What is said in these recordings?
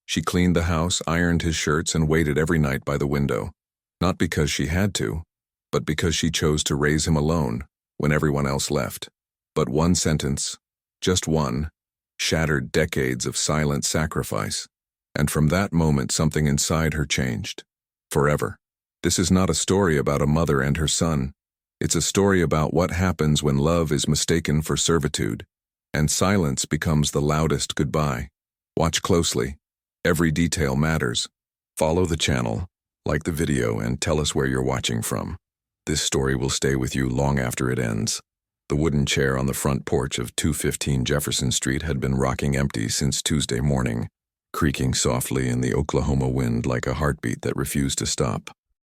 She cleaned the house, ironed his shirts, and waited every night by the window. Not because she had to, but because she chose to raise him alone when everyone else left. But one sentence, just one, shattered decades of silent sacrifice. And from that moment, something inside her changed. Forever. This is not a story about a mother and her son. It's a story about what happens when love is mistaken for servitude, and silence becomes the loudest goodbye. Watch closely. Every detail matters. Follow the channel, like the video, and tell us where you're watching from. This story will stay with you long after it ends. The wooden chair on the front porch of 215 Jefferson Street had been rocking empty since Tuesday morning, creaking softly in the Oklahoma wind like a heartbeat that refused to stop.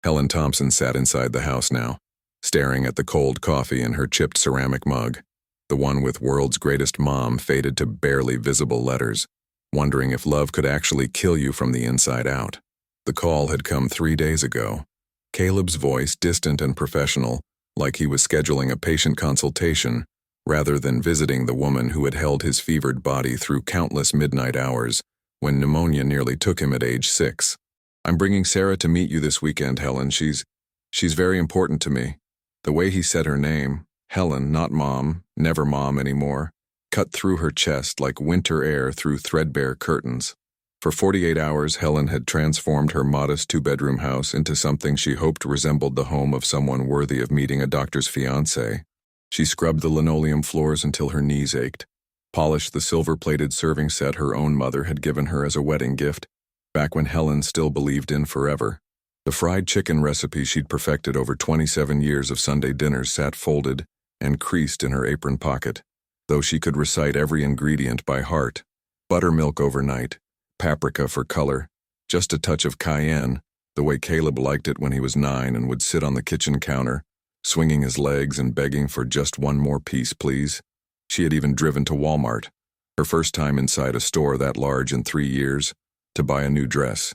Helen Thompson sat inside the house now, staring at the cold coffee in her chipped ceramic mug, the one with "World's Greatest Mom" faded to barely visible letters, wondering if love could actually kill you from the inside out. The call had come 3 days ago. Caleb's voice, distant and professional, like he was scheduling a patient consultation, rather than visiting the woman who had held his fevered body through countless midnight hours when pneumonia nearly took him at age 6. "I'm bringing Sarah to meet you this weekend, Helen. She's very important to me." The way he said her name, Helen, not Mom, never Mom anymore, cut through her chest like winter air through threadbare curtains. For 48 hours, Helen had transformed her modest 2-bedroom house into something she hoped resembled the home of someone worthy of meeting a doctor's fiancé. She scrubbed the linoleum floors until her knees ached, polished the silver-plated serving set her own mother had given her as a wedding gift, back when Helen still believed in forever. The fried chicken recipe she'd perfected over 27 years of Sunday dinners sat folded and creased in her apron pocket, though she could recite every ingredient by heart. Buttermilk overnight, paprika for color, just a touch of cayenne, the way Caleb liked it when he was 9 and would sit on the kitchen counter, swinging his legs and begging for just one more piece, please. She had even driven to Walmart, her first time inside a store that large in 3 years, to buy a new dress.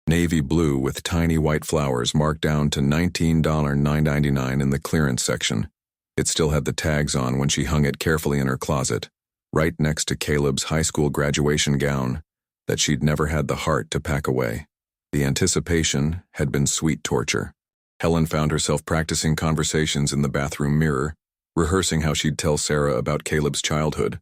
Navy blue with tiny white flowers marked down to $19.99 in the clearance section. It still had the tags on when she hung it carefully in her closet, right next to Caleb's high school graduation gown that she'd never had the heart to pack away. The anticipation had been sweet torture. Helen found herself practicing conversations in the bathroom mirror, rehearsing how she'd tell Sarah about Caleb's childhood,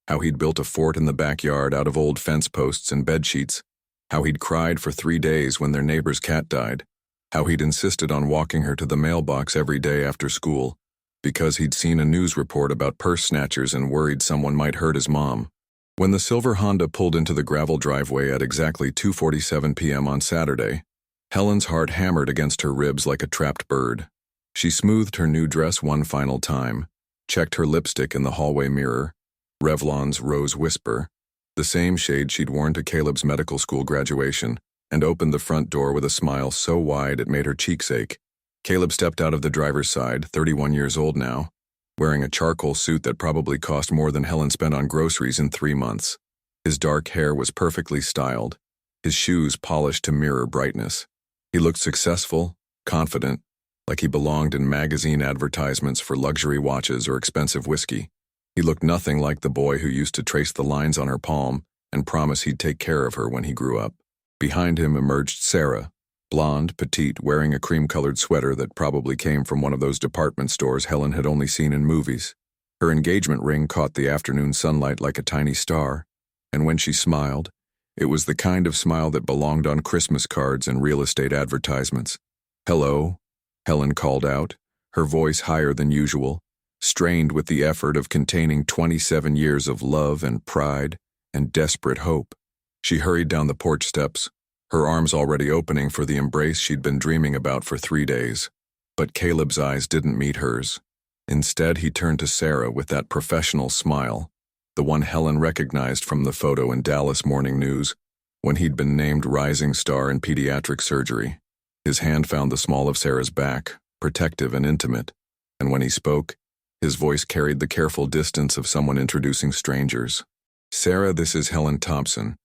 how he'd built a fort in the backyard out of old fence posts and bedsheets, how he'd cried for 3 days when their neighbor's cat died, how he'd insisted on walking her to the mailbox every day after school, because he'd seen a news report about purse snatchers and worried someone might hurt his mom. When the silver Honda pulled into the gravel driveway at exactly 2:47 p.m. on Saturday, Helen's heart hammered against her ribs like a trapped bird. She smoothed her new dress one final time, checked her lipstick in the hallway mirror, Revlon's Rose Whisper, the same shade she'd worn to Caleb's medical school graduation, and opened the front door with a smile so wide it made her cheeks ache. Caleb stepped out of the driver's side, 31 years old now, wearing a charcoal suit that probably cost more than Helen spent on groceries in 3 months. His dark hair was perfectly styled, his shoes polished to mirror brightness. He looked successful, confident, like he belonged in magazine advertisements for luxury watches or expensive whiskey. He looked nothing like the boy who used to trace the lines on her palm and promise he'd take care of her when he grew up. Behind him emerged Sarah, blonde, petite, wearing a cream-colored sweater that probably came from one of those department stores Helen had only seen in movies. Her engagement ring caught the afternoon sunlight like a tiny star, and when she smiled, it was the kind of smile that belonged on Christmas cards and real estate advertisements. "Hello," Helen called out, her voice higher than usual, strained with the effort of containing 27 years of love and pride and desperate hope. She hurried down the porch steps, her arms already opening for the embrace she'd been dreaming about for 3 days. But Caleb's eyes didn't meet hers. Instead, he turned to Sarah with that professional smile, the one Helen recognized from the photo in Dallas Morning News when he'd been named rising star in pediatric surgery. His hand found the small of Sarah's back, protective and intimate, and when he spoke, his voice carried the careful distance of someone introducing strangers. "Sarah, this is Helen Thompson.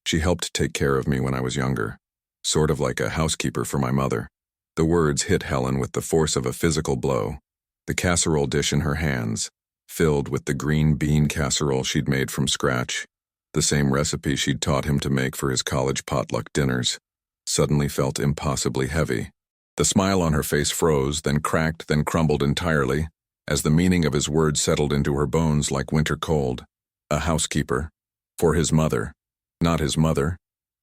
She helped take care of me when I was younger, sort of like a housekeeper for my mother." The words hit Helen with the force of a physical blow. The casserole dish in her hands, filled with the green bean casserole she'd made from scratch, The same recipe she'd taught him to make for his college potluck dinners, suddenly felt impossibly heavy. The smile on her face froze, then cracked, then crumbled entirely, as the meaning of his words settled into her bones like winter cold. A housekeeper. For his mother. Not his mother.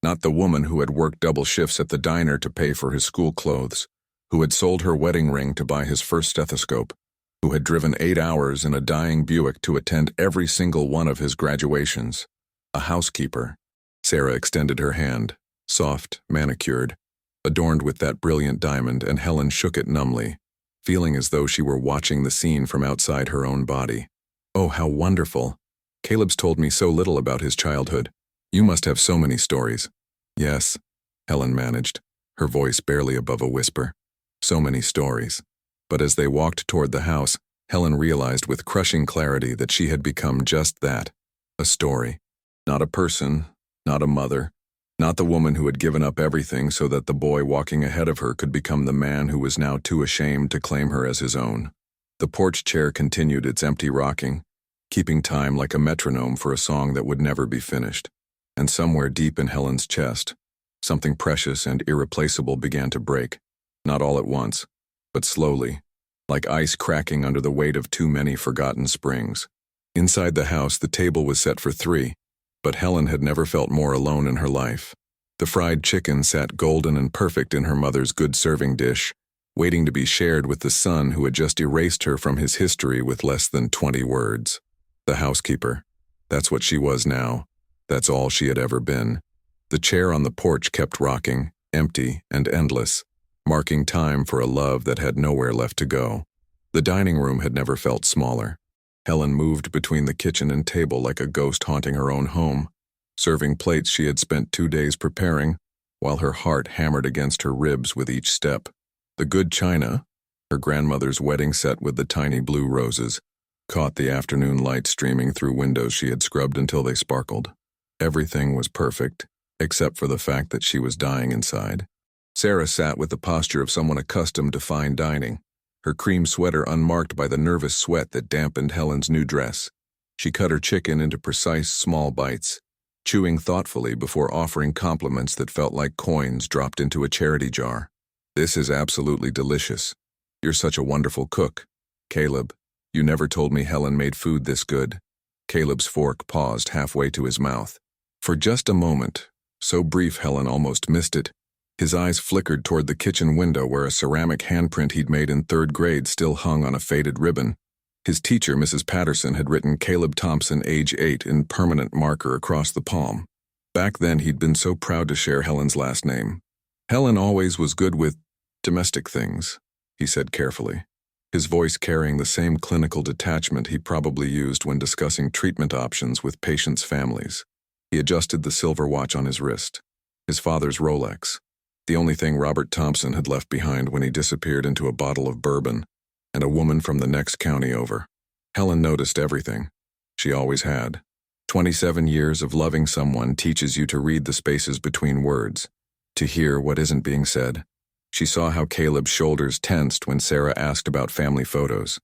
Not the woman who had worked double shifts at the diner to pay for his school clothes, who had sold her wedding ring to buy his first stethoscope, who had driven 8 hours in a dying Buick to attend every single one of his graduations. A housekeeper. Sarah extended her hand, soft, manicured, adorned with that brilliant diamond, and Helen shook it numbly, feeling as though she were watching the scene from outside her own body. Oh, how wonderful. Caleb's told me so little about his childhood. You must have so many stories. Yes, Helen managed, her voice barely above a whisper. So many stories. But as they walked toward the house, Helen realized with crushing clarity that she had become just that, a story. Not a person, not a mother, not the woman who had given up everything so that the boy walking ahead of her could become the man who was now too ashamed to claim her as his own. The porch chair continued its empty rocking, keeping time like a metronome for a song that would never be finished. And somewhere deep in Helen's chest, something precious and irreplaceable began to break, not all at once, but slowly, like ice cracking under the weight of too many forgotten springs. Inside the house, the table was set for 3, but Helen had never felt more alone in her life. The fried chicken sat golden and perfect in her mother's good serving dish, waiting to be shared with the son who had just erased her from his history with less than 20 words. The housekeeper. That's what she was now. That's all she had ever been. The chair on the porch kept rocking, empty and endless, marking time for a love that had nowhere left to go. The dining room had never felt smaller. Helen moved between the kitchen and table like a ghost haunting her own home, serving plates she had spent 2 days preparing, while her heart hammered against her ribs with each step. The good china, her grandmother's wedding set with the tiny blue roses, caught the afternoon light streaming through windows she had scrubbed until they sparkled. Everything was perfect, except for the fact that she was dying inside. Sarah sat with the posture of someone accustomed to fine dining, her cream sweater unmarked by the nervous sweat that dampened Helen's new dress. She cut her chicken into precise, small bites, chewing thoughtfully before offering compliments that felt like coins dropped into a charity jar. This is absolutely delicious. You're such a wonderful cook. Caleb, you never told me Helen made food this good. Caleb's fork paused halfway to his mouth. For just a moment, so brief Helen almost missed it, his eyes flickered toward the kitchen window where a ceramic handprint he'd made in 3rd grade still hung on a faded ribbon. His teacher, Mrs. Patterson, had written Caleb Thompson, age 8, in permanent marker across the palm. Back then he'd been so proud to share Helen's last name. Helen always was good with domestic things, he said carefully, his voice carrying the same clinical detachment he probably used when discussing treatment options with patients' families. He adjusted the silver watch on his wrist, his father's Rolex, the only thing Robert Thompson had left behind when he disappeared into a bottle of bourbon, and a woman from the next county over. Helen noticed everything. She always had. 27 years of loving someone teaches you to read the spaces between words, to hear what isn't being said. She saw how Caleb's shoulders tensed when Sarah asked about family photos,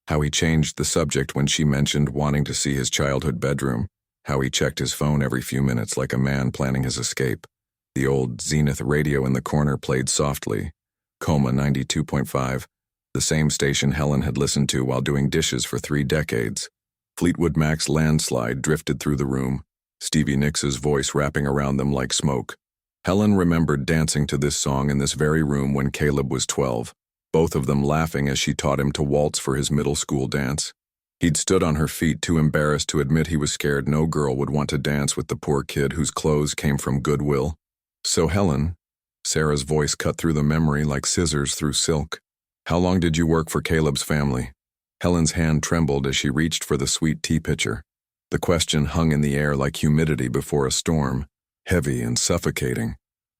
how he changed the subject when she mentioned wanting to see his childhood bedroom, how he checked his phone every few minutes like a man planning his escape. The old Zenith radio in the corner played softly, Coma 92.5, the same station Helen had listened to while doing dishes for 3 decades. Fleetwood Mac's Landslide drifted through the room, Stevie Nicks' voice wrapping around them like smoke. Helen remembered dancing to this song in this very room when Caleb was 12, both of them laughing as she taught him to waltz for his middle school dance. He'd stood on her feet too embarrassed to admit he was scared no girl would want to dance with the poor kid whose clothes came from Goodwill. So Helen, Sarah's voice cut through the memory like scissors through silk. How long did you work for Caleb's family? Helen's hand trembled as she reached for the sweet tea pitcher. The question hung in the air like humidity before a storm, heavy and suffocating.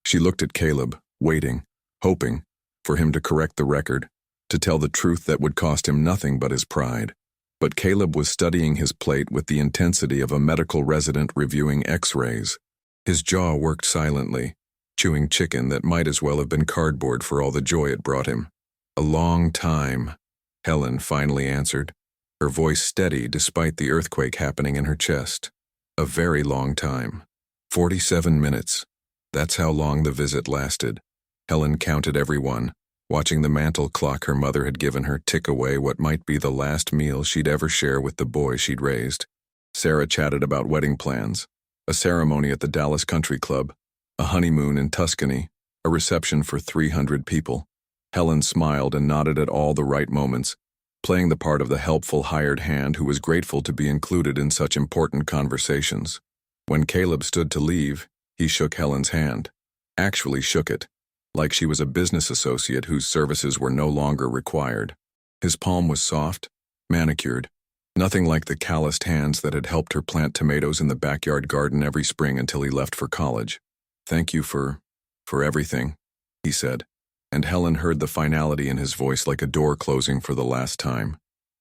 She looked at Caleb, waiting, hoping, for him to correct the record, to tell the truth that would cost him nothing but his pride. But Caleb was studying his plate with the intensity of a medical resident reviewing X-rays. His jaw worked silently, chewing chicken that might as well have been cardboard for all the joy it brought him. A long time, Helen finally answered, her voice steady despite the earthquake happening in her chest. A very long time. 47 minutes. That's how long the visit lasted. Helen counted everyone, watching the mantel clock her mother had given her tick away what might be the last meal she'd ever share with the boy she'd raised. Sarah chatted about wedding plans, a ceremony at the Dallas Country Club, a honeymoon in Tuscany, a reception for 300 people. Helen smiled and nodded at all the right moments, playing the part of the helpful hired hand who was grateful to be included in such important conversations. When Caleb stood to leave, he shook Helen's hand. Actually shook it, like she was a business associate whose services were no longer required. His palm was soft, manicured, nothing like the calloused hands that had helped her plant tomatoes in the backyard garden every spring until he left for college. "Thank you for everything," he said, and Helen heard the finality in his voice like a door closing for the last time.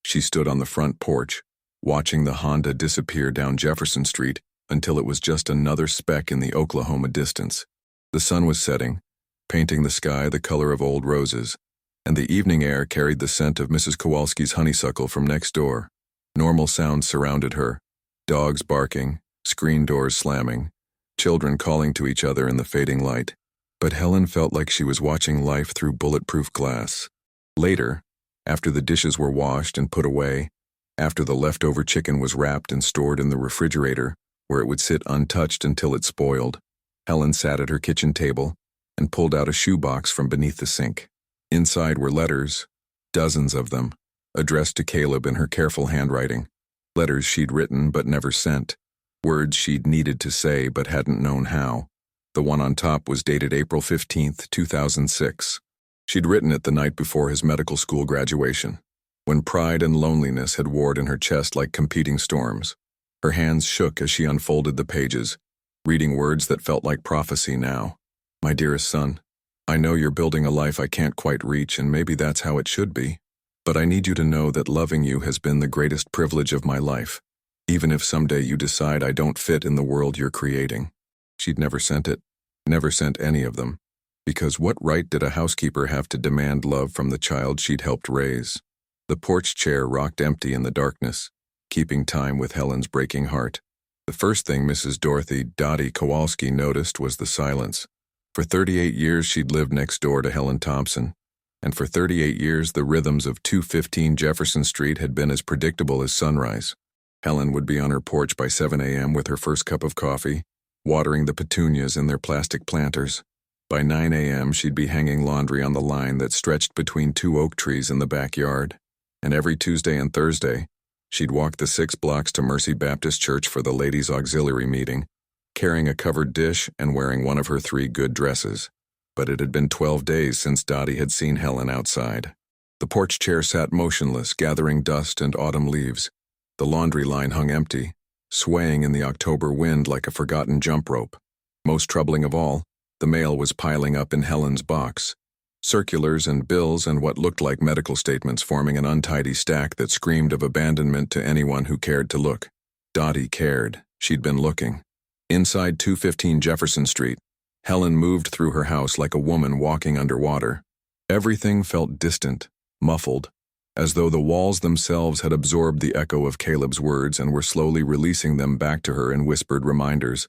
She stood on the front porch, watching the Honda disappear down Jefferson Street until it was just another speck in the Oklahoma distance. The sun was setting, painting the sky the color of old roses, and the evening air carried the scent of Mrs. Kowalski's honeysuckle from next door. Normal sounds surrounded her, dogs barking, screen doors slamming, children calling to each other in the fading light. But Helen felt like she was watching life through bulletproof glass. Later, after the dishes were washed and put away, after the leftover chicken was wrapped and stored in the refrigerator, where it would sit untouched until it spoiled, Helen sat at her kitchen table and pulled out a shoebox from beneath the sink. Inside were letters, dozens of them, addressed to Caleb in her careful handwriting. Letters she'd written but never sent, words she'd needed to say but hadn't known how. The one on top was dated April 15th, 2006. She'd written it the night before his medical school graduation, when pride and loneliness had warred in her chest like competing storms. Her hands shook as she unfolded the pages, reading words that felt like prophecy now. "My dearest son, I know you're building a life I can't quite reach, and maybe that's how it should be. But I need you to know that loving you has been the greatest privilege of my life, even if someday you decide I don't fit in the world you're creating." She'd never sent it, never sent any of them, because what right did a housekeeper have to demand love from the child she'd helped raise? The porch chair rocked empty in the darkness, keeping time with Helen's breaking heart. The first thing Mrs. Dorothy "Dottie" Kowalski noticed was the silence. For 38 years she'd lived next door to Helen Thompson, and for 38 years the rhythms of 215 Jefferson Street had been as predictable as sunrise. Helen would be on her porch by 7 a.m. with her first cup of coffee, watering the petunias in their plastic planters. By 9 a.m. she'd be hanging laundry on the line that stretched between two oak trees in the backyard. And every Tuesday and Thursday, she'd walk the 6 blocks to Mercy Baptist Church for the ladies' auxiliary meeting, carrying a covered dish and wearing one of her 3 good dresses. But it had been 12 days since Dottie had seen Helen outside. The porch chair sat motionless, gathering dust and autumn leaves. The laundry line hung empty, swaying in the October wind like a forgotten jump rope. Most troubling of all, the mail was piling up in Helen's box. Circulars and bills and what looked like medical statements forming an untidy stack that screamed of abandonment to anyone who cared to look. Dottie cared. She'd been looking. Inside 215 Jefferson Street, Helen moved through her house like a woman walking underwater. Everything felt distant, muffled, as though the walls themselves had absorbed the echo of Caleb's words and were slowly releasing them back to her in whispered reminders.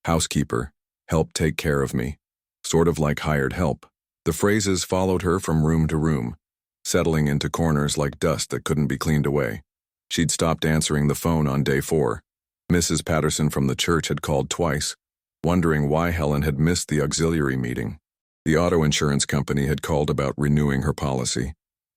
"Housekeeper, help take care of me." Sort of like hired help. The phrases followed her from room to room, settling into corners like dust that couldn't be cleaned away. She'd stopped answering the phone on day 4. Mrs. Patterson from the church had called twice, wondering why Helen had missed the auxiliary meeting. The auto insurance company had called about renewing her policy.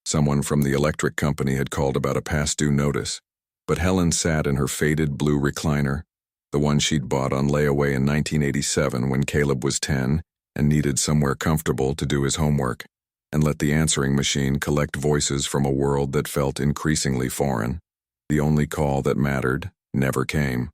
Someone from the electric company had called about a past due notice. But Helen sat in her faded blue recliner, the one she'd bought on layaway in 1987 when Caleb was 10 and needed somewhere comfortable to do his homework, and let the answering machine collect voices from a world that felt increasingly foreign. The only call that mattered never came.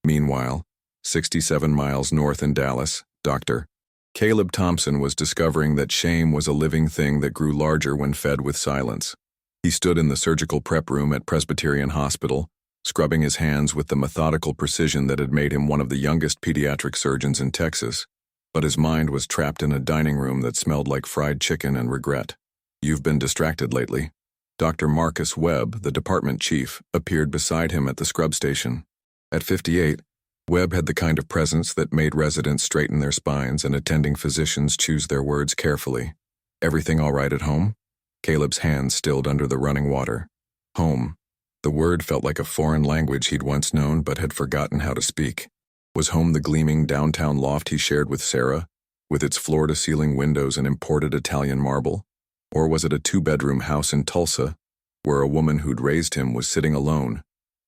Meanwhile, 67 miles north in Dallas, Dr. Caleb Thompson was discovering that shame was a living thing that grew larger when fed with silence. He stood in the surgical prep room at Presbyterian Hospital, scrubbing his hands with the methodical precision that had made him one of the youngest pediatric surgeons in Texas. But his mind was trapped in a dining room that smelled like fried chicken and regret. "You've been distracted lately." Dr. Marcus Webb, the department chief, appeared beside him at the scrub station. At 58, Webb had the kind of presence that made residents straighten their spines and attending physicians choose their words carefully. Everything all right at home? Caleb's hand stilled under the running water. Home. The word felt like a foreign language he'd once known but had forgotten how to speak. Was home the gleaming downtown loft he shared with Sarah, with its floor-to-ceiling windows and imported Italian marble? Or was it a two-bedroom house in Tulsa, where a woman who'd raised him was sitting alone,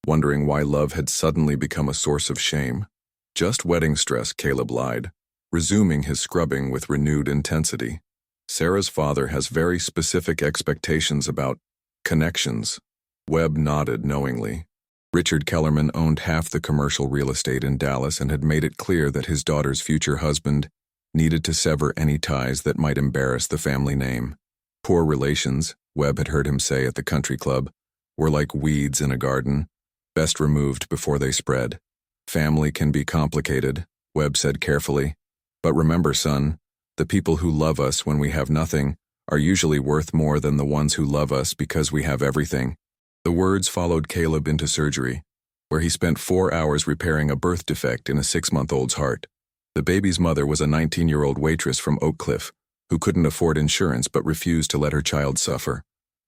wondering why love had suddenly become a source of shame? Just wedding stress, Caleb lied, resuming his scrubbing with renewed intensity. Sarah's father has very specific expectations about connections. Webb nodded knowingly. Richard Kellerman owned half the commercial real estate in Dallas and had made it clear that his daughter's future husband needed to sever any ties that might embarrass the family name. Poor relations, Webb had heard him say at the country club, were like weeds in a garden, best removed before they spread. Family can be complicated, Webb said carefully. But remember, son, the people who love us when we have nothing are usually worth more than the ones who love us because we have everything. The words followed Caleb into surgery, where he spent 4 hours repairing a birth defect in a 6-month-old's heart. The baby's mother was a 19-year-old waitress from Oak Cliff who couldn't afford insurance but refused to let her child suffer.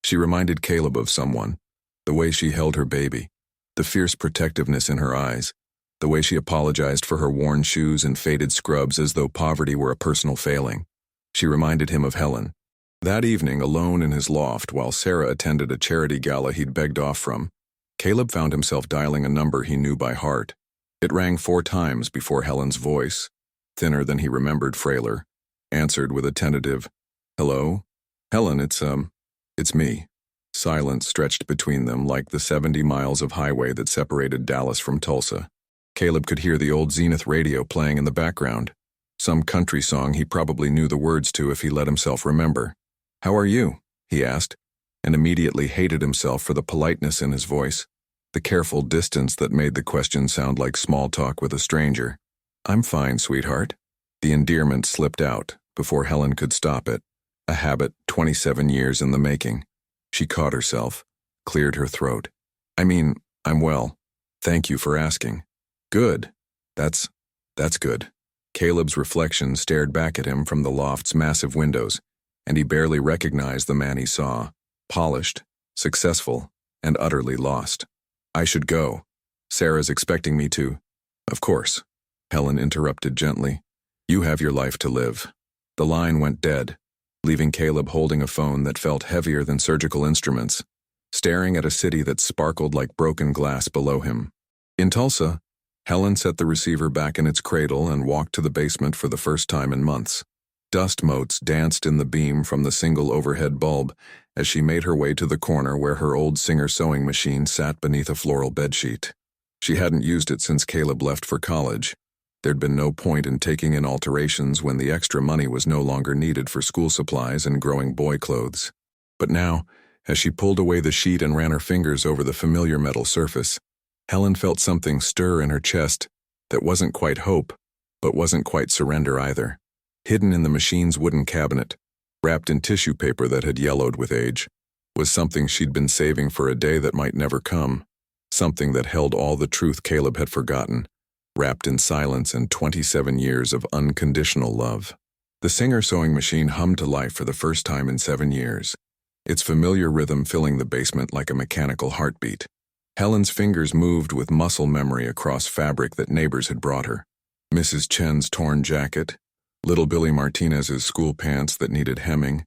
She reminded Caleb of someone, the way she held her baby, the fierce protectiveness in her eyes, the way she apologized for her worn shoes and faded scrubs as though poverty were a personal failing. She reminded him of Helen. That evening, alone in his loft while Sarah attended a charity gala he'd begged off from, Caleb found himself dialing a number he knew by heart. It rang 4 times before Helen's voice, thinner than he remembered, frailer, answered with a tentative, "Hello? Helen, it's me." Silence stretched between them like the 70 miles of highway that separated Dallas from Tulsa. Caleb could hear the old Zenith radio playing in the background, some country song he probably knew the words to if he let himself remember. "How are you?" he asked, and immediately hated himself for the politeness in his voice, the careful distance that made the question sound like small talk with a stranger. "I'm fine, sweetheart." The endearment slipped out before Helen could stop it, a habit 27 years in the making. She caught herself, cleared her throat. I'm well. Thank you for asking." "Good. That's good." Caleb's reflection stared back at him from the loft's massive windows, and he barely recognized the man he saw, polished, successful, and utterly lost. "I should go. Sarah's expecting me to." "Of course," Helen interrupted gently. "You have your life to live." The line went dead, leaving Caleb holding a phone that felt heavier than surgical instruments, staring at a city that sparkled like broken glass below him. In Tulsa, Helen set the receiver back in its cradle and walked to the basement for the first time in months. Dust motes danced in the beam from the single overhead bulb as she made her way to the corner where her old Singer sewing machine sat beneath a floral bedsheet. She hadn't used it since Caleb left for college. There'd been no point in taking in alterations when the extra money was no longer needed for school supplies and growing boy clothes. But now, as she pulled away the sheet and ran her fingers over the familiar metal surface, Helen felt something stir in her chest that wasn't quite hope, but wasn't quite surrender either. Hidden in the machine's wooden cabinet, wrapped in tissue paper that had yellowed with age, was something she'd been saving for a day that might never come, something that held all the truth Caleb had forgotten, wrapped in silence and 27 years of unconditional love. The Singer sewing machine hummed to life for the first time in 7 years, its familiar rhythm filling the basement like a mechanical heartbeat. Helen's fingers moved with muscle memory across fabric that neighbors had brought her. Mrs. Chen's torn jacket, little Billy Martinez's school pants that needed hemming,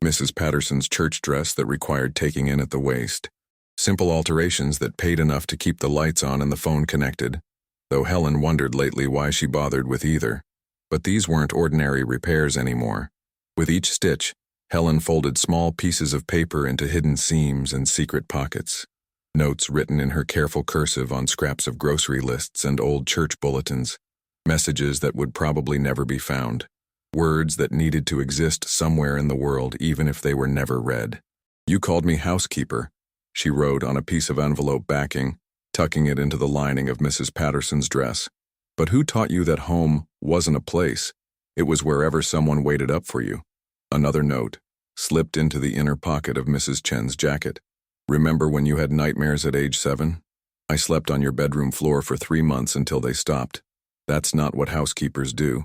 Mrs. Patterson's church dress that required taking in at the waist. Simple alterations that paid enough to keep the lights on and the phone connected, though Helen wondered lately why she bothered with either. But these weren't ordinary repairs anymore. With each stitch, Helen folded small pieces of paper into hidden seams and secret pockets. Notes written in her careful cursive on scraps of grocery lists and old church bulletins. Messages that would probably never be found. Words that needed to exist somewhere in the world even if they were never read. "You called me housekeeper," she wrote on a piece of envelope backing, tucking it into the lining of Mrs. Patterson's dress. "But who taught you that home wasn't a place? It was wherever someone waited up for you." Another note, slipped into the inner pocket of Mrs. Chen's jacket. "Remember when you had nightmares at age 7? I slept on your bedroom floor for 3 months until they stopped. That's not what housekeepers do.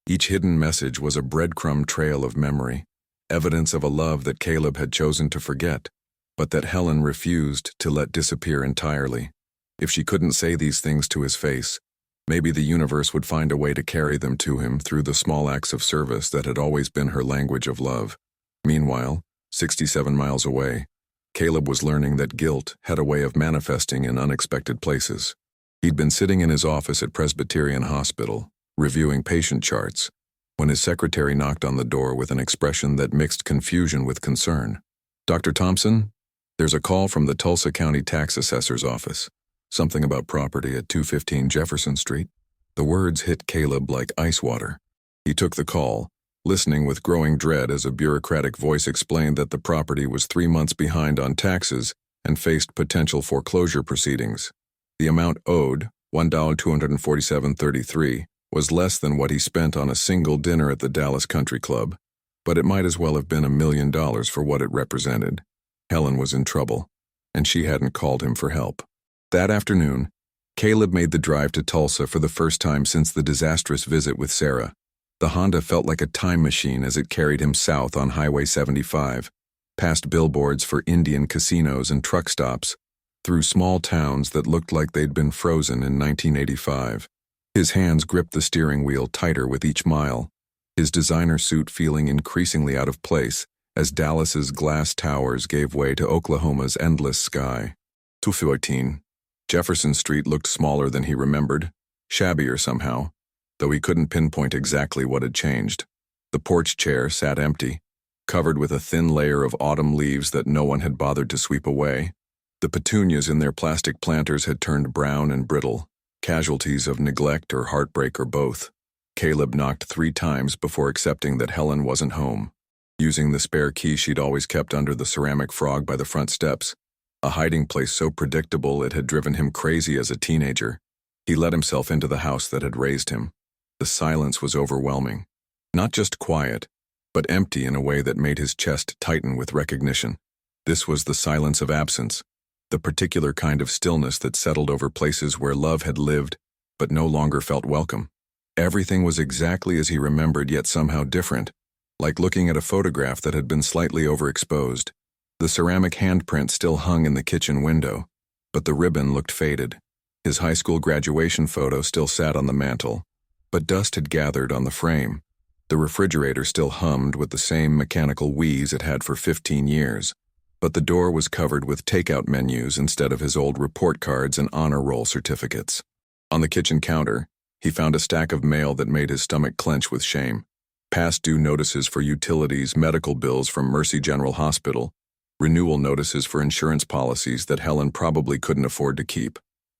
Each hidden message was a breadcrumb trail of memory, evidence of a love that Caleb had chosen to forget, but that Helen refused to let disappear entirely. If she couldn't say these things to his face, maybe the universe would find a way to carry them to him through the small acts of service that had always been her language of love. Meanwhile, 67 miles away, Caleb was learning that guilt had a way of manifesting in unexpected places. He'd been sitting in his office at Presbyterian Hospital, reviewing patient charts, when his secretary knocked on the door with an expression that mixed confusion with concern. "Dr. Thompson, there's a call from the Tulsa County Tax Assessor's office. Something about property at 215 Jefferson Street." The words hit Caleb like ice water. He took the call, listening with growing dread as a bureaucratic voice explained that the property was 3 months behind on taxes and faced potential foreclosure proceedings. The amount owed, $1,247.33, was less than what he spent on a single dinner at the Dallas Country Club, but it might as well have been $1 million for what it represented. Helen was in trouble, and she hadn't called him for help. That afternoon, Caleb made the drive to Tulsa for the first time since the disastrous visit with Sarah. The Honda felt like a time machine as it carried him south on Highway 75, past billboards for Indian casinos and truck stops, through small towns that looked like they'd been frozen in 1985. His hands gripped the steering wheel tighter with each mile, his designer suit feeling increasingly out of place as Dallas's glass towers gave way to Oklahoma's endless sky. 214. Jefferson Street looked smaller than he remembered, shabbier somehow, though he couldn't pinpoint exactly what had changed. The porch chair sat empty, covered with a thin layer of autumn leaves that no one had bothered to sweep away. The petunias in their plastic planters had turned brown and brittle, casualties of neglect or heartbreak or both. Caleb knocked 3 times before accepting that Helen wasn't home. Using the spare key she'd always kept under the ceramic frog by the front steps, a hiding place so predictable it had driven him crazy as a teenager, he let himself into the house that had raised him. The silence was overwhelming. Not just quiet, but empty in a way that made his chest tighten with recognition. This was the silence of absence, the particular kind of stillness that settled over places where love had lived, but no longer felt welcome. Everything was exactly as he remembered, yet somehow different, like looking at a photograph that had been slightly overexposed. The ceramic handprint still hung in the kitchen window, but the ribbon looked faded. His high school graduation photo still sat on the mantel, but dust had gathered on the frame. The refrigerator still hummed with the same mechanical wheeze it had for 15 years, but the door was covered with takeout menus instead of his old report cards and honor roll certificates. On the kitchen counter, he found a stack of mail that made his stomach clench with shame. Past due notices for utilities, medical bills from Mercy General Hospital, renewal notices for insurance policies that Helen probably couldn't afford to keep,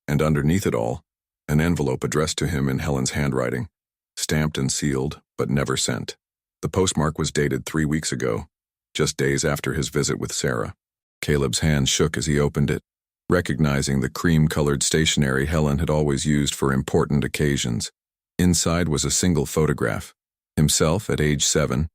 and underneath it all, an envelope addressed to him in Helen's handwriting, stamped and sealed, but never sent. The postmark was dated 3 weeks ago, just days after his visit with Sarah. Caleb's hand shook as he opened it, recognizing the cream-colored stationery Helen had always used for important occasions. Inside was a single photograph, himself at age 7,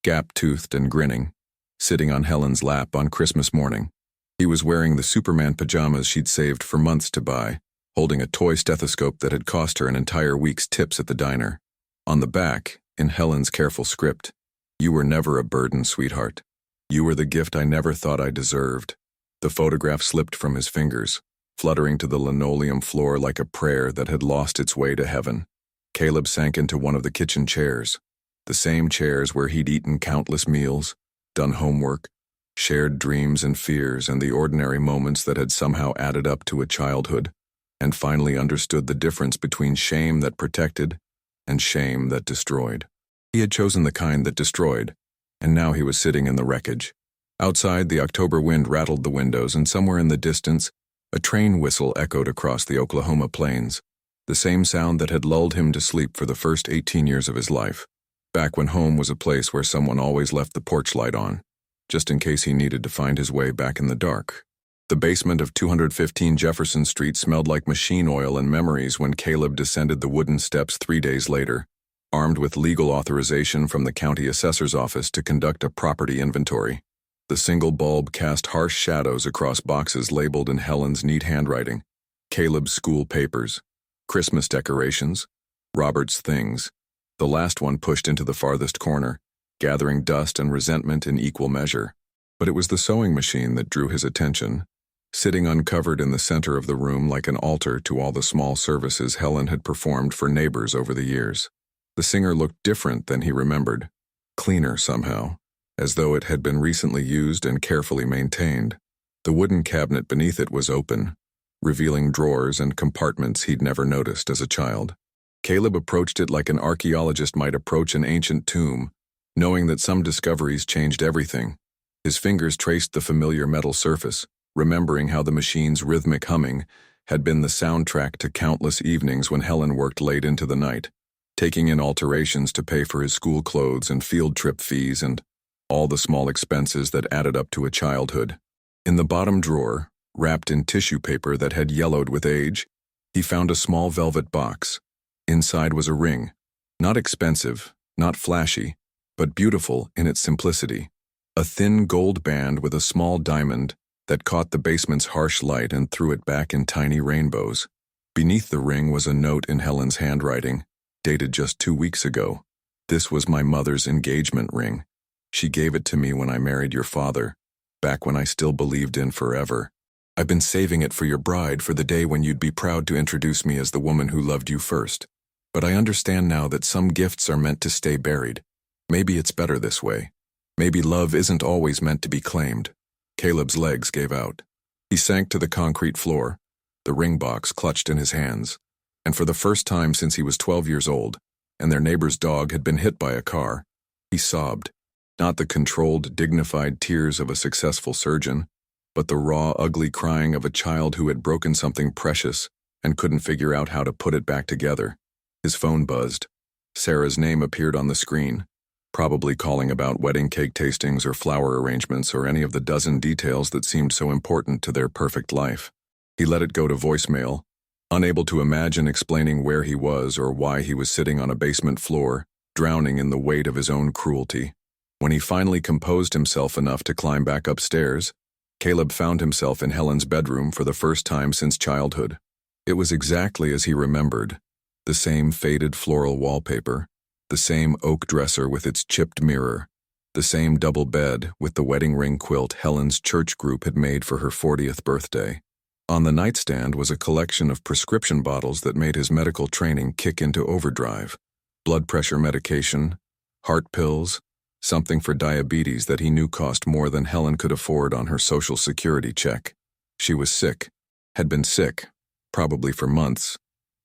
gap-toothed and grinning, sitting on Helen's lap on Christmas morning. He was wearing the Superman pajamas she'd saved for months to buy, holding a toy stethoscope that had cost her an entire week's tips at the diner. On the back, in Helen's careful script, "You were never a burden, sweetheart. You were the gift I never thought I deserved." The photograph slipped from his fingers, fluttering to the linoleum floor like a prayer that had lost its way to heaven. Caleb sank into one of the kitchen chairs, the same chairs where he'd eaten countless meals, done homework, shared dreams and fears and the ordinary moments that had somehow added up to a childhood, and finally understood the difference between shame that protected and shame that destroyed. He had chosen the kind that destroyed, and now he was sitting in the wreckage. Outside, the October wind rattled the windows, and somewhere in the distance, a train whistle echoed across the Oklahoma plains, the same sound that had lulled him to sleep for the first 18 years of his life, back when home was a place where someone always left the porch light on, just in case he needed to find his way back in the dark. The basement of 215 Jefferson Street smelled like machine oil and memories when Caleb descended the wooden steps 3 days later, armed with legal authorization from the county assessor's office to conduct a property inventory. The single bulb cast harsh shadows across boxes labeled in Helen's neat handwriting, Caleb's school papers, Christmas decorations, Robert's things. The last one pushed into the farthest corner, gathering dust and resentment in equal measure. But it was the sewing machine that drew his attention, sitting uncovered in the center of the room like an altar to all the small services Helen had performed for neighbors over the years. The singer looked different than he remembered, cleaner somehow, as though it had been recently used and carefully maintained. The wooden cabinet beneath it was open, revealing drawers and compartments he'd never noticed as a child. Caleb approached it like an archaeologist might approach an ancient tomb, knowing that some discoveries changed everything. His fingers traced the familiar metal surface, remembering how the machine's rhythmic humming had been the soundtrack to countless evenings when Helen worked late into the night, taking in alterations to pay for his school clothes and field trip fees and all the small expenses that added up to a childhood. In the bottom drawer, wrapped in tissue paper that had yellowed with age, he found a small velvet box. Inside was a ring, not expensive, not flashy, but beautiful in its simplicity. A thin gold band with a small diamond that caught the basement's harsh light and threw it back in tiny rainbows. Beneath the ring was a note in Helen's handwriting, dated just 2 weeks ago. "This was my mother's engagement ring. She gave it to me when I married your father, back when I still believed in forever. I've been saving it for your bride for the day when you'd be proud to introduce me as the woman who loved you first. But I understand now that some gifts are meant to stay buried. Maybe it's better this way. Maybe love isn't always meant to be claimed." Caleb's legs gave out. He sank to the concrete floor, the ring box clutched in his hands. And for the first time since he was 12 years old, and their neighbor's dog had been hit by a car, he sobbed. Not the controlled, dignified tears of a successful surgeon, but the raw, ugly crying of a child who had broken something precious and couldn't figure out how to put it back together. His phone buzzed. Sarah's name appeared on the screen, probably calling about wedding cake tastings or flower arrangements or any of the dozen details that seemed so important to their perfect life. He let it go to voicemail, unable to imagine explaining where he was or why he was sitting on a basement floor, drowning in the weight of his own cruelty. When he finally composed himself enough to climb back upstairs, Caleb found himself in Helen's bedroom for the first time since childhood. It was exactly as he remembered. The same faded floral wallpaper, the same oak dresser with its chipped mirror, the same double bed with the wedding ring quilt Helen's church group had made for her 40th birthday. On the nightstand was a collection of prescription bottles that made his medical training kick into overdrive. Blood pressure medication, heart pills, something for diabetes that he knew cost more than Helen could afford on her Social Security check. She was sick, had been sick, probably for months,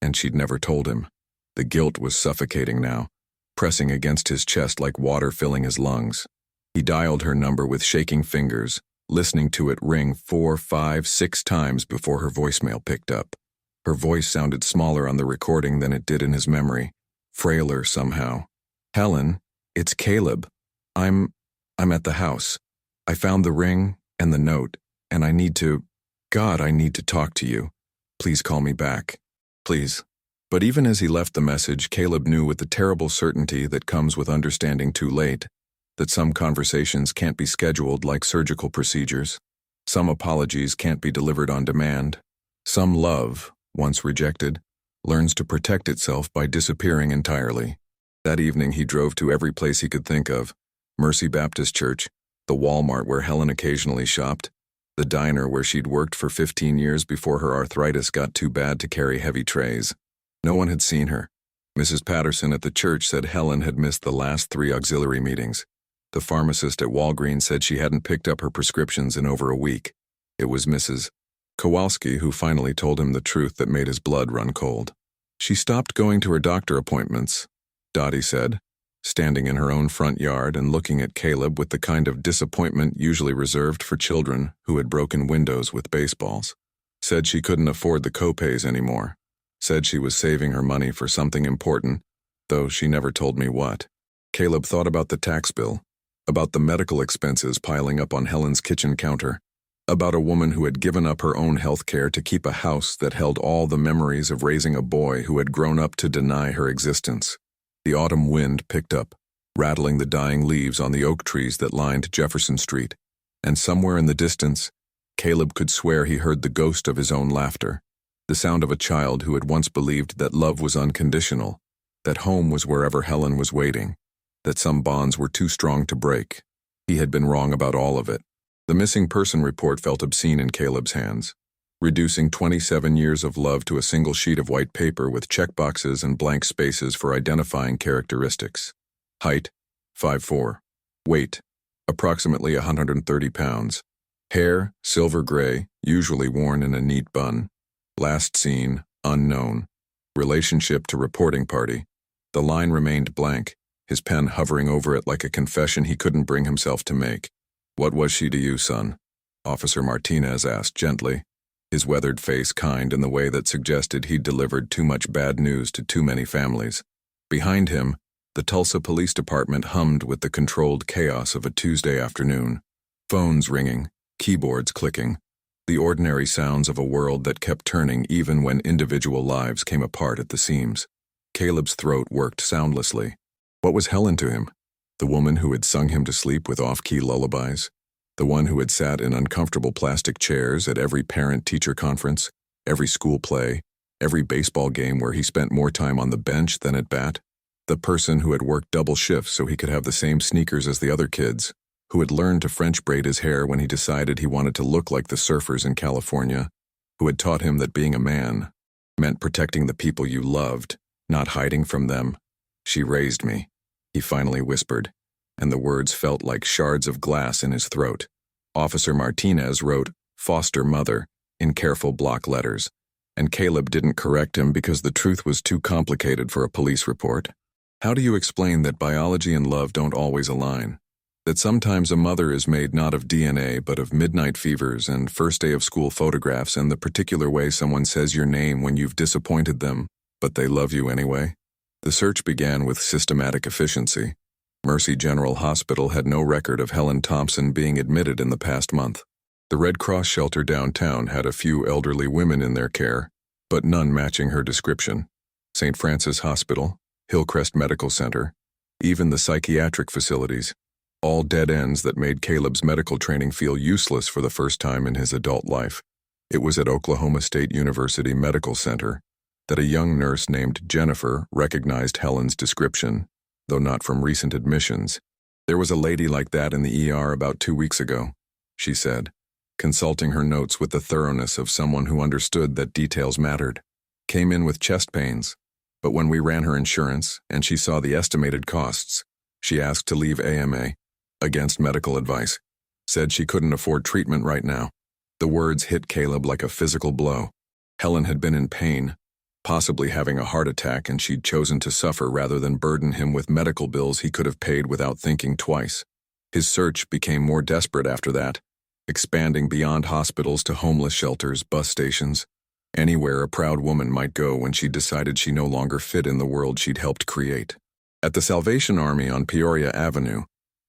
and she'd never told him. The guilt was suffocating now, pressing against his chest like water filling his lungs. He dialed her number with shaking fingers, listening to it ring 4, 5, 6 times before her voicemail picked up. Her voice sounded smaller on the recording than it did in his memory, frailer somehow. "Helen, it's Caleb. I'm at the house. I found the ring and the note, and I need to talk to you. Please call me back. Please." But even as he left the message, Caleb knew with the terrible certainty that comes with understanding too late that some conversations can't be scheduled like surgical procedures. Some apologies can't be delivered on demand. Some love, once rejected, learns to protect itself by disappearing entirely. That evening he drove to every place he could think of: Mercy Baptist Church, the Walmart where Helen occasionally shopped, the diner where she'd worked for 15 years before her arthritis got too bad to carry heavy trays. No one had seen her. Mrs. Patterson at the church said Helen had missed the last 3 auxiliary meetings. The pharmacist at Walgreens said she hadn't picked up her prescriptions in over a week. It was Mrs. Kowalski who finally told him the truth that made his blood run cold. "She stopped going to her doctor appointments," Dottie said, standing in her own front yard and looking at Caleb with the kind of disappointment usually reserved for children who had broken windows with baseballs. "Said she couldn't afford the copays anymore. Said she was saving her money for something important, though she never told me what." Caleb thought about the tax bill, about the medical expenses piling up on Helen's kitchen counter, about a woman who had given up her own health care to keep a house that held all the memories of raising a boy who had grown up to deny her existence. The autumn wind picked up, rattling the dying leaves on the oak trees that lined Jefferson Street, and somewhere in the distance, Caleb could swear he heard the ghost of his own laughter. The sound of a child who had once believed that love was unconditional, that home was wherever Helen was waiting, that some bonds were too strong to break. He had been wrong about all of it. The missing person report felt obscene in Caleb's hands, reducing 27 years of love to a single sheet of white paper with checkboxes and blank spaces for identifying characteristics. Height, 5'4". Weight, approximately 130 pounds. Hair, silver gray, usually worn in a neat bun. Last seen, unknown. Relationship to reporting party. The line remained blank, his pen hovering over it like a confession he couldn't bring himself to make. "What was she to you, son?" Officer Martinez asked gently, his weathered face kind in the way that suggested he'd delivered too much bad news to too many families. Behind him, the Tulsa Police Department hummed with the controlled chaos of a Tuesday afternoon. Phones ringing, keyboards clicking, the ordinary sounds of a world that kept turning even when individual lives came apart at the seams. Caleb's throat worked soundlessly. What was Helen to him? The woman who had sung him to sleep with off-key lullabies? The one who had sat in uncomfortable plastic chairs at every parent-teacher conference, every school play, every baseball game where he spent more time on the bench than at bat? The person who had worked double shifts so he could have the same sneakers as the other kids, who had learned to French braid his hair when he decided he wanted to look like the surfers in California, who had taught him that being a man meant protecting the people you loved, not hiding from them. "She raised me," he finally whispered, and the words felt like shards of glass in his throat. Officer Martinez wrote, "Foster mother," in careful block letters, and Caleb didn't correct him because the truth was too complicated for a police report. How do you explain that biology and love don't always align? That sometimes a mother is made not of DNA but of midnight fevers and first day of school photographs and the particular way someone says your name when you've disappointed them, but they love you anyway? The search began with systematic efficiency. Mercy General Hospital had no record of Helen Thompson being admitted in the past month. The Red Cross shelter downtown had a few elderly women in their care, but none matching her description. St. Francis Hospital, Hillcrest Medical Center, even the psychiatric facilities, all dead ends that made Caleb's medical training feel useless for the first time in his adult life. It was at Oklahoma State University Medical Center that a young nurse named Jennifer recognized Helen's description, though not from recent admissions. "There was a lady like that in the ER about 2 weeks ago," she said, consulting her notes with the thoroughness of someone who understood that details mattered. "Came in with chest pains, but when we ran her insurance and she saw the estimated costs, she asked to leave AMA, against medical advice, said she couldn't afford treatment right now." The words hit Caleb like a physical blow. Helen had been in pain, possibly having a heart attack, and she'd chosen to suffer rather than burden him with medical bills he could have paid without thinking twice. His search became more desperate after that, expanding beyond hospitals to homeless shelters, bus stations, anywhere a proud woman might go when she decided she no longer fit in the world she'd helped create. At the Salvation Army on Peoria Avenue,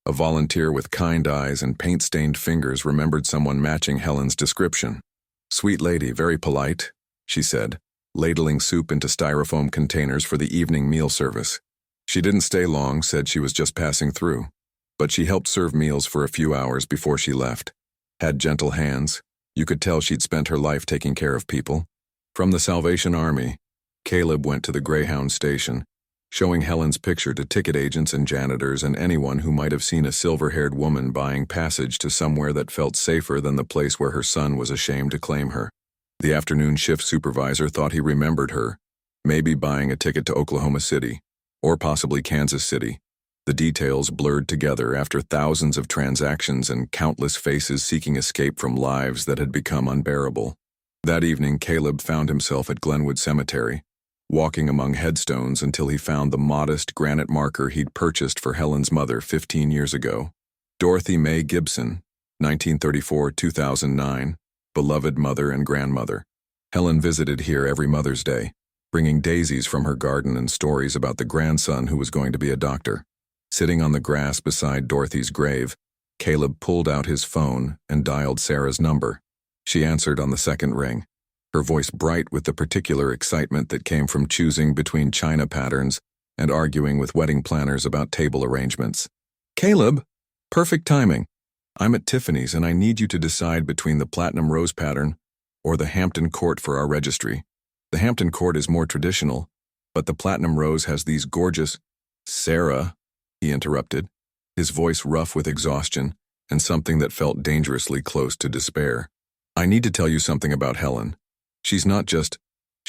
a volunteer with kind eyes and paint-stained fingers remembered someone matching Helen's description. "Sweet lady, very polite," she said, ladling soup into styrofoam containers for the evening meal service. "She didn't stay long, said she was just passing through, but she helped serve meals for a few hours before she left. Had gentle hands. You could tell she'd spent her life taking care of people." From the Salvation Army, Caleb went to the Greyhound station, showing Helen's picture to ticket agents and janitors and anyone who might have seen a silver-haired woman buying passage to somewhere that felt safer than the place where her son was ashamed to claim her. The afternoon shift supervisor thought he remembered her, maybe buying a ticket to Oklahoma City, or possibly Kansas City. The details blurred together after thousands of transactions and countless faces seeking escape from lives that had become unbearable. That evening, Caleb found himself at Glenwood Cemetery, walking among headstones until he found the modest granite marker he'd purchased for Helen's mother 15 years ago. Dorothy Mae Gibson, 1934-2009, beloved mother and grandmother. Helen visited here every Mother's Day, bringing daisies from her garden and stories about the grandson who was going to be a doctor. Sitting on the grass beside Dorothy's grave, Caleb pulled out his phone and dialed Sarah's number. She answered on the second ring, her voice bright with the particular excitement that came from choosing between china patterns and arguing with wedding planners about table arrangements. "Caleb, perfect timing. I'm at Tiffany's and I need you to decide between the platinum rose pattern or the Hampton Court for our registry. The Hampton Court is more traditional, but the Platinum Rose has these gorgeous— Sarah, he interrupted, his voice rough with exhaustion and something that felt dangerously close to despair. I need to tell you something about Helen. She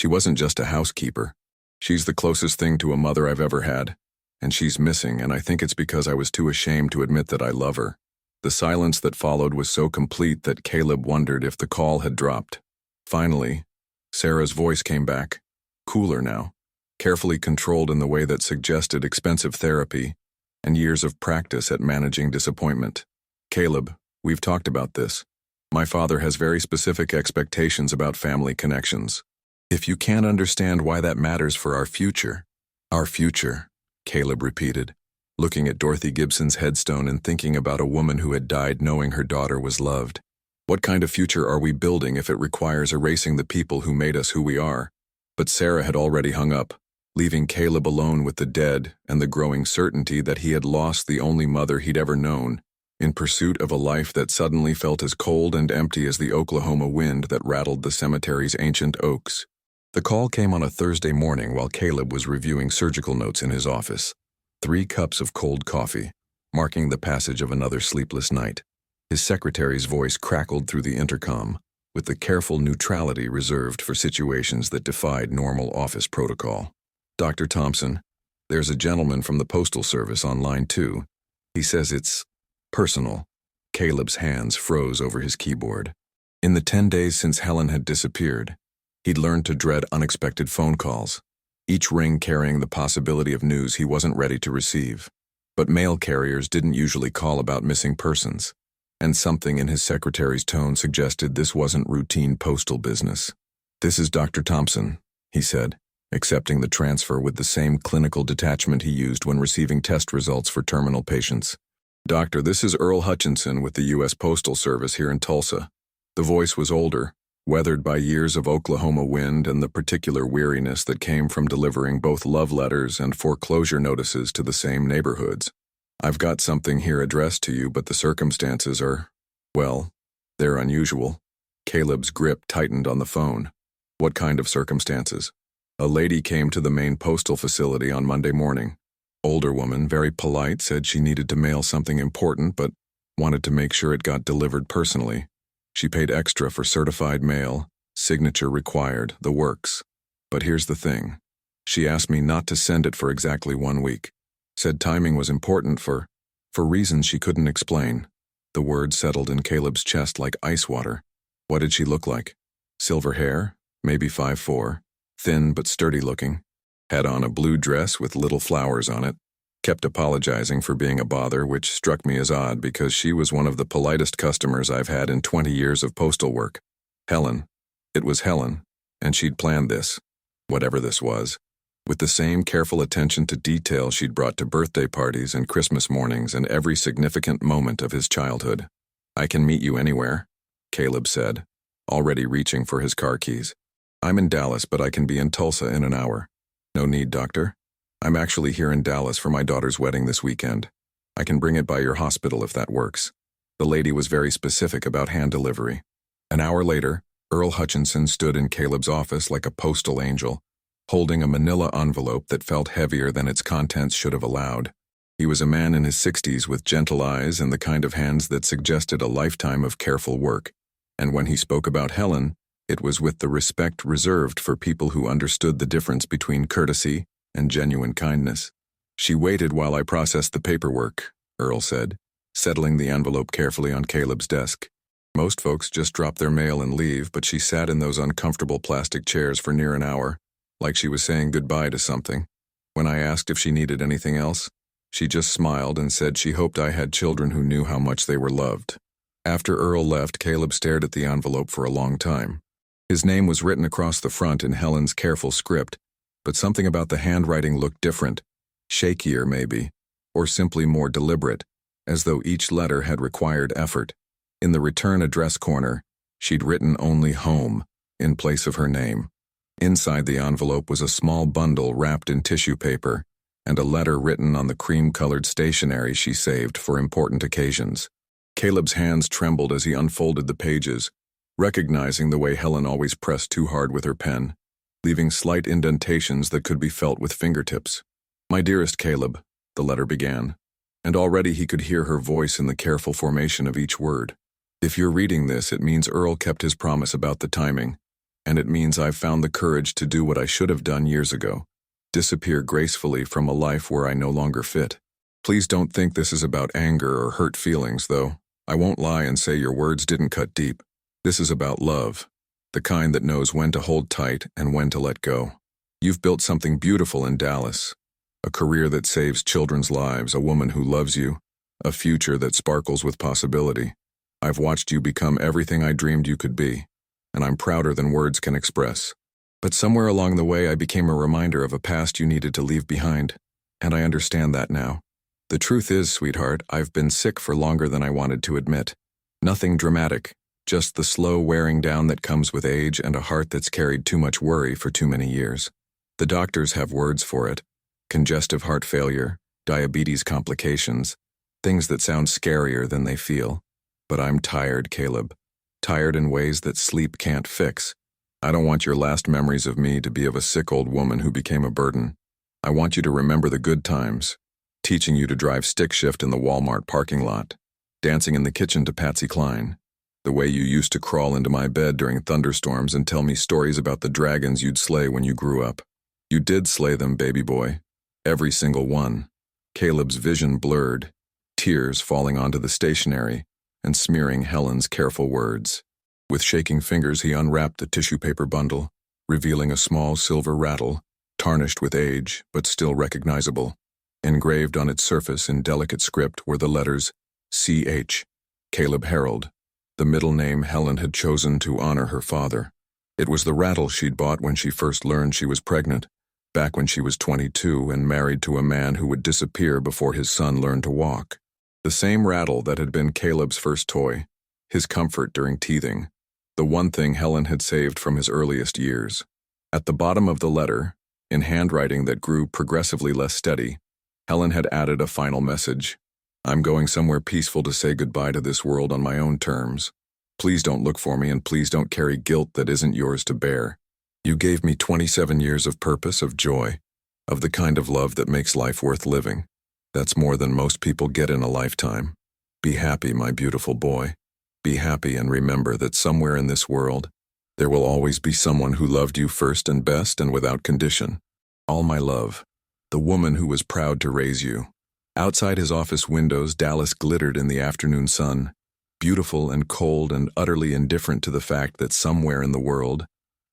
wasn't just a housekeeper. She's the closest thing to a mother I've ever had, and she's missing, and I think it's because I was too ashamed to admit that I love her. The silence that followed was so complete that Caleb wondered if the call had dropped. Finally, Sarah's voice came back, cooler now, carefully controlled in the way that suggested expensive therapy and years of practice at managing disappointment. Caleb, we've talked about this. My father has very specific expectations about family connections. If you can't understand why that matters for our future, Caleb repeated, looking at Dorothy Gibson's headstone and thinking about a woman who had died knowing her daughter was loved. What kind of future are we building if it requires erasing the people who made us who we are? But Sarah had already hung up, leaving Caleb alone with the dead and the growing certainty that he had lost the only mother he'd ever known, in pursuit of a life that suddenly felt as cold and empty as the Oklahoma wind that rattled the cemetery's ancient oaks. The call came on a Thursday morning while Caleb was reviewing surgical notes in his office. 3 cups of cold coffee, marking the passage of another sleepless night. His secretary's voice crackled through the intercom, with the careful neutrality reserved for situations that defied normal office protocol. Dr. Thompson, there's a gentleman from the Postal Service on line 2. He says it's personal. Caleb's hands froze over his keyboard. In the 10 days since Helen had disappeared, he'd learned to dread unexpected phone calls, each ring carrying the possibility of news he wasn't ready to receive. But mail carriers didn't usually call about missing persons, and something in his secretary's tone suggested this wasn't routine postal business. This is Dr. Thompson, he said, accepting the transfer with the same clinical detachment he used when receiving test results for terminal patients. Doctor, this is Earl Hutchinson with the U.S. Postal Service here in Tulsa. The voice was older, weathered by years of Oklahoma wind and the particular weariness that came from delivering both love letters and foreclosure notices to the same neighborhoods. I've got something here addressed to you, but the circumstances are, well, they're unusual. Caleb's grip tightened on the phone. What kind of circumstances? A lady came to the main postal facility on Monday morning. Older woman, very polite, said she needed to mail something important but wanted to make sure it got delivered personally. She paid extra for certified mail, signature required, the works. But here's the thing. She asked me not to send it for exactly 1 week. Said timing was important for reasons she couldn't explain. The word settled in Caleb's chest like ice water. What did she look like? Silver hair, maybe 5'4", thin but sturdy looking. Had on a blue dress with little flowers on it. Kept apologizing for being a bother, which struck me as odd because she was one of the politest customers I've had in 20 years of postal work. Helen. It was Helen, and she'd planned this, whatever this was, with the same careful attention to detail she'd brought to birthday parties and Christmas mornings and every significant moment of his childhood. I can meet you anywhere, Caleb said, already reaching for his car keys. I'm in Dallas, but I can be in Tulsa in an hour. No need, doctor. I'm actually here in Dallas for my daughter's wedding this weekend. I can bring it by your hospital if that works. The lady was very specific about hand delivery. An hour later, Earl Hutchinson stood in Caleb's office like a postal angel, holding a manila envelope that felt heavier than its contents should have allowed. He was a man in his 60s with gentle eyes and the kind of hands that suggested a lifetime of careful work. And when he spoke about Helen, it was with the respect reserved for people who understood the difference between courtesy and genuine kindness. She waited while I processed the paperwork, Earl said, settling the envelope carefully on Caleb's desk. Most folks just drop their mail and leave, but she sat in those uncomfortable plastic chairs for near an hour, like she was saying goodbye to something. When I asked if she needed anything else, she just smiled and said she hoped I had children who knew how much they were loved. After Earl left, Caleb stared at the envelope for a long time. His name was written across the front in Helen's careful script, but something about the handwriting looked different, shakier maybe, or simply more deliberate, as though each letter had required effort. In the return address corner, she'd written only home in place of her name. Inside the envelope was a small bundle wrapped in tissue paper and a letter written on the cream-colored stationery she saved for important occasions. Caleb's hands trembled as he unfolded the pages, recognizing the way Helen always pressed too hard with her pen. leaving slight indentations that could be felt with fingertips. "My dearest Caleb," the letter began, and already he could hear her voice in the careful formation of each word. "If you're reading this, it means Earl kept his promise about the timing, and it means I've found the courage to do what I should have done years ago, disappear gracefully from a life where I no longer fit. Please don't think this is about anger or hurt feelings, though. I won't lie and say your words didn't cut deep. This is about love, the kind that knows when to hold tight and when to let go. You've built something beautiful in Dallas, a career that saves children's lives, a woman who loves you, a future that sparkles with possibility. I've watched you become everything I dreamed you could be, and I'm prouder than words can express. But somewhere along the way I became a reminder of a past you needed to leave behind, and I understand that now. The truth is, sweetheart, I've been sick for longer than I wanted to admit. Nothing dramatic, just the slow wearing down that comes with age and a heart that's carried too much worry for too many years. The doctors have words for it: congestive heart failure, diabetes complications, things that sound scarier than they feel. But I'm tired, Caleb. Tired in ways that sleep can't fix. I don't want your last memories of me to be of a sick old woman who became a burden. I want you to remember the good times, teaching you to drive stick shift in the Walmart parking lot, dancing in the kitchen to Patsy Cline, the way you used to crawl into my bed during thunderstorms and tell me stories about the dragons you'd slay when you grew up. You did slay them, baby boy. Every single one. Caleb's vision blurred, tears falling onto the stationery and smearing Helen's careful words. With shaking fingers, he unwrapped the tissue paper bundle, revealing a small silver rattle, tarnished with age, but still recognizable. Engraved on its surface in delicate script were the letters C.H., Caleb Harold, the middle name Helen had chosen to honor her father. It was the rattle she'd bought when she first learned she was pregnant, back when she was 22 and married to a man who would disappear before his son learned to walk. The same rattle that had been Caleb's first toy, his comfort during teething, the one thing Helen had saved from his earliest years. At the bottom of the letter, in handwriting that grew progressively less steady, Helen had added a final message. "I'm going somewhere peaceful to say goodbye to this world on my own terms. Please don't look for me, and please don't carry guilt that isn't yours to bear. You gave me 27 years of purpose, of joy, of the kind of love that makes life worth living. That's more than most people get in a lifetime. Be happy, my beautiful boy. Be happy, and remember that somewhere in this world, there will always be someone who loved you first and best and without condition. All my love, the woman who was proud to raise you." Outside his office windows, Dallas glittered in the afternoon sun, beautiful and cold and utterly indifferent to the fact that somewhere in the world,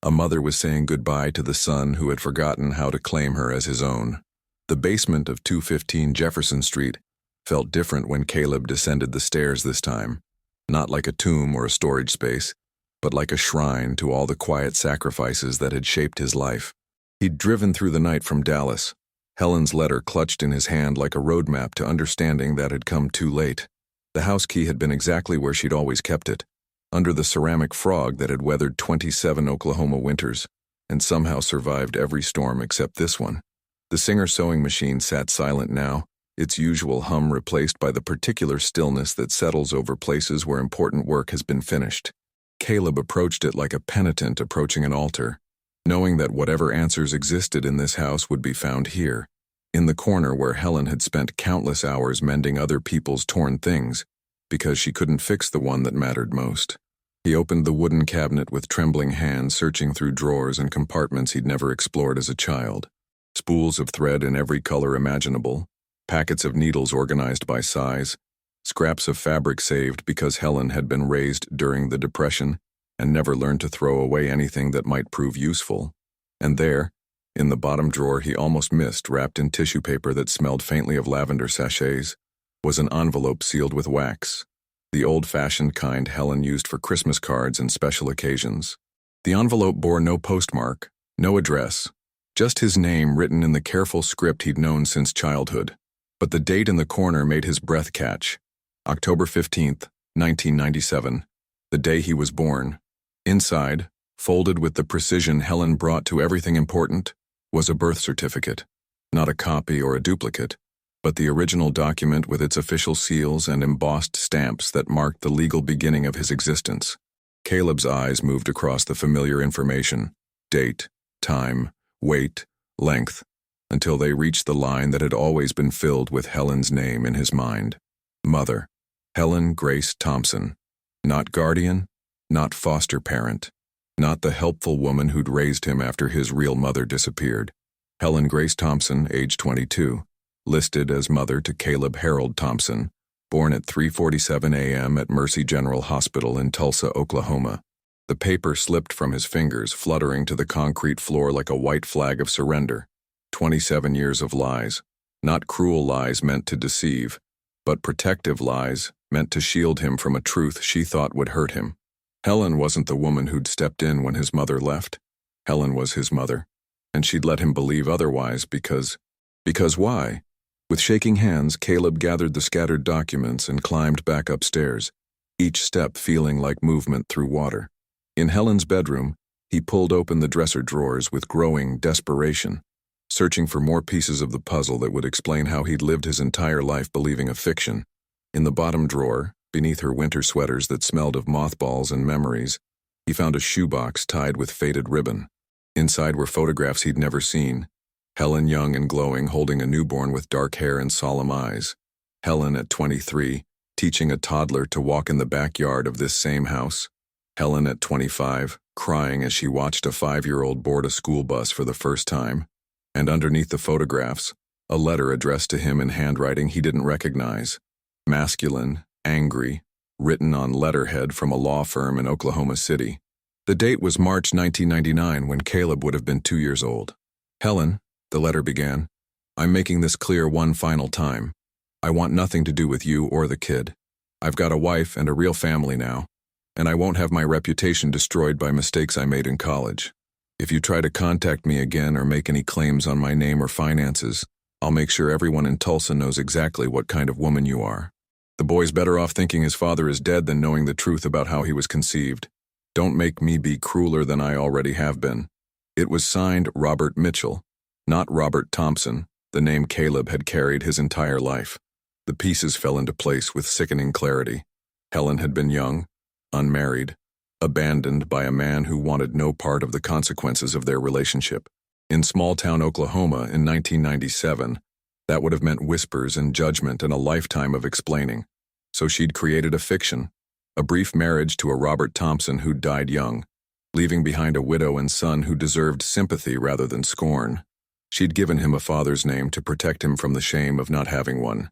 a mother was saying goodbye to the son who had forgotten how to claim her as his own. The basement of 215 Jefferson Street felt different when Caleb descended the stairs this time, not like a tomb or a storage space, but like a shrine to all the quiet sacrifices that had shaped his life. He'd driven through the night from Dallas, Helen's letter clutched in his hand like a roadmap to understanding that had come too late. The house key had been exactly where she'd always kept it, under the ceramic frog that had weathered 27 Oklahoma winters and somehow survived every storm except this one. The Singer sewing machine sat silent now, its usual hum replaced by the particular stillness that settles over places where important work has been finished. Caleb approached it like a penitent approaching an altar, knowing that whatever answers existed in this house would be found here, in the corner where Helen had spent countless hours mending other people's torn things, because she couldn't fix the one that mattered most. He opened the wooden cabinet with trembling hands, searching through drawers and compartments he'd never explored as a child. Spools of thread in every color imaginable, packets of needles organized by size, scraps of fabric saved because Helen had been raised during the Depression and never learned to throw away anything that might prove useful. And there, in the bottom drawer he almost missed, wrapped in tissue paper that smelled faintly of lavender sachets, was an envelope sealed with wax, the old-fashioned kind Helen used for Christmas cards and special occasions. The envelope bore no postmark, no address, just his name written in the careful script he'd known since childhood. But the date in the corner made his breath catch. October 15th, 1997, the day he was born. Inside, folded with the precision Helen brought to everything important, was a birth certificate. Not a copy or a duplicate, but the original document with its official seals and embossed stamps that marked the legal beginning of his existence. Caleb's eyes moved across the familiar information: date, time, weight, length, until they reached the line that had always been filled with Helen's name in his mind. Mother. Helen Grace Thompson. Not guardian, not foster parent, not the helpful woman who'd raised him after his real mother disappeared. Helen Grace Thompson, age 22, listed as mother to Caleb Harold Thompson, born at 3:47 a.m. at Mercy General Hospital in Tulsa, Oklahoma. The paper slipped from his fingers, fluttering to the concrete floor like a white flag of surrender. 27 years of lies. Not cruel lies meant to deceive, but protective lies meant to shield him from a truth she thought would hurt him. Helen wasn't the woman who'd stepped in when his mother left. Helen was his mother, and she'd let him believe otherwise because why? With shaking hands, Caleb gathered the scattered documents and climbed back upstairs, each step feeling like movement through water. In Helen's bedroom, he pulled open the dresser drawers with growing desperation, searching for more pieces of the puzzle that would explain how he'd lived his entire life believing a fiction. In the bottom drawer, beneath her winter sweaters that smelled of mothballs and memories, he found a shoebox tied with faded ribbon. Inside were photographs he'd never seen. Helen young and glowing, holding a newborn with dark hair and solemn eyes. Helen at 23, teaching a toddler to walk in the backyard of this same house. Helen at 25, crying as she watched a 5-year-old board a school bus for the first time. And underneath the photographs, a letter addressed to him in handwriting he didn't recognize. Masculine, angry, written on letterhead from a law firm in Oklahoma City. The date was March 1999, when Caleb would have been 2 years old. Helen, the letter began, I'm making this clear one final time. I want nothing to do with you or the kid. I've got a wife and a real family now, and I won't have my reputation destroyed by mistakes I made in college. If you try to contact me again or make any claims on my name or finances, I'll make sure everyone in Tulsa knows exactly what kind of woman you are. The boy's better off thinking his father is dead than knowing the truth about how he was conceived. Don't make me be crueler than I already have been. It was signed Robert Mitchell, not Robert Thompson, the name Caleb had carried his entire life. The pieces fell into place with sickening clarity. Helen had been young, unmarried, abandoned by a man who wanted no part of the consequences of their relationship. In small-town Oklahoma in 1997, that would have meant whispers and judgment and a lifetime of explaining. So she'd created a fiction, a brief marriage to a Robert Thompson who died young, leaving behind a widow and son who deserved sympathy rather than scorn. She'd given him a father's name to protect him from the shame of not having one.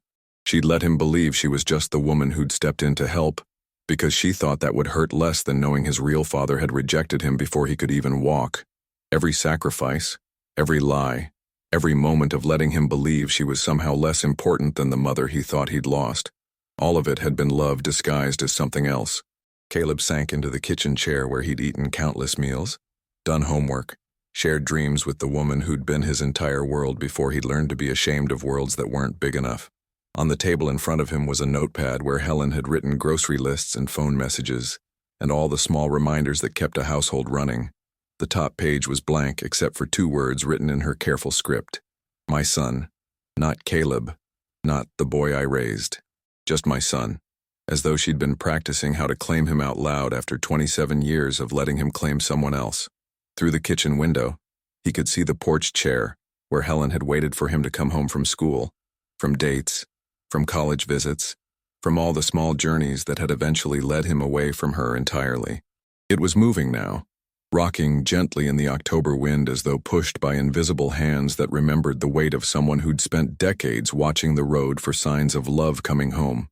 She'd let him believe she was just the woman who'd stepped in to help, because she thought that would hurt less than knowing his real father had rejected him before he could even walk. Every sacrifice, every lie, every moment of letting him believe she was somehow less important than the mother he thought he'd lost, all of it had been love disguised as something else. Caleb sank into the kitchen chair where he'd eaten countless meals, done homework, shared dreams with the woman who'd been his entire world before he'd learned to be ashamed of worlds that weren't big enough. On the table in front of him was a notepad where Helen had written grocery lists and phone messages, and all the small reminders that kept a household running. The top page was blank except for 2 words written in her careful script. My son. Not Caleb. Not the boy I raised. Just my son. As though she'd been practicing how to claim him out loud after 27 years of letting him claim someone else. Through the kitchen window, he could see the porch chair where Helen had waited for him to come home from school, from dates, from college visits, from all the small journeys that had eventually led him away from her entirely. It was moving now, rocking gently in the October wind as though pushed by invisible hands that remembered the weight of someone who'd spent decades watching the road for signs of love coming home.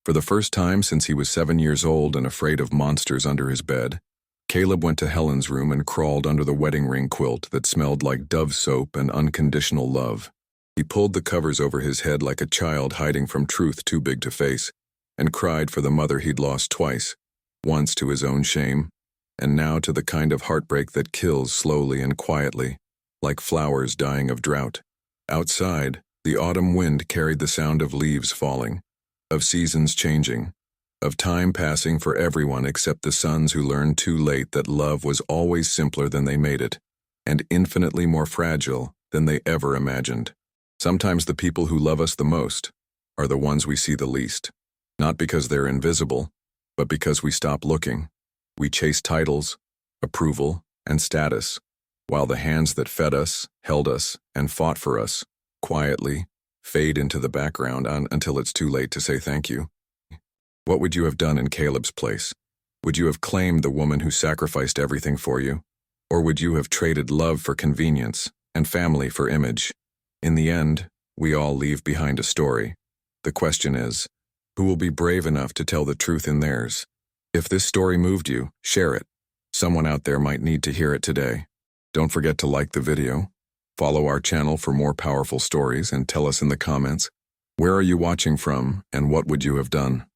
For the first time since he was 7 years old and afraid of monsters under his bed, Caleb went to Helen's room and crawled under the wedding ring quilt that smelled like Dove soap and unconditional love. He pulled the covers over his head like a child hiding from truth too big to face, and cried for the mother he'd lost twice, once to his own shame, and now to the kind of heartbreak that kills slowly and quietly, like flowers dying of drought. Outside, the autumn wind carried the sound of leaves falling, of seasons changing, of time passing for everyone except the sons who learned too late that love was always simpler than they made it, and infinitely more fragile than they ever imagined. Sometimes the people who love us the most are the ones we see the least, not because they're invisible, but because we stop looking. We chase titles, approval, and status, while the hands that fed us, held us, and fought for us, quietly, fade into the background until it's too late to say thank you. What would you have done in Caleb's place? Would you have claimed the woman who sacrificed everything for you? Or would you have traded love for convenience and family for image? In the end, we all leave behind a story. The question is, who will be brave enough to tell the truth in theirs? If this story moved you, share it. Someone out there might need to hear it today. Don't forget to like the video, follow our channel for more powerful stories, and tell us in the comments, where are you watching from and what would you have done?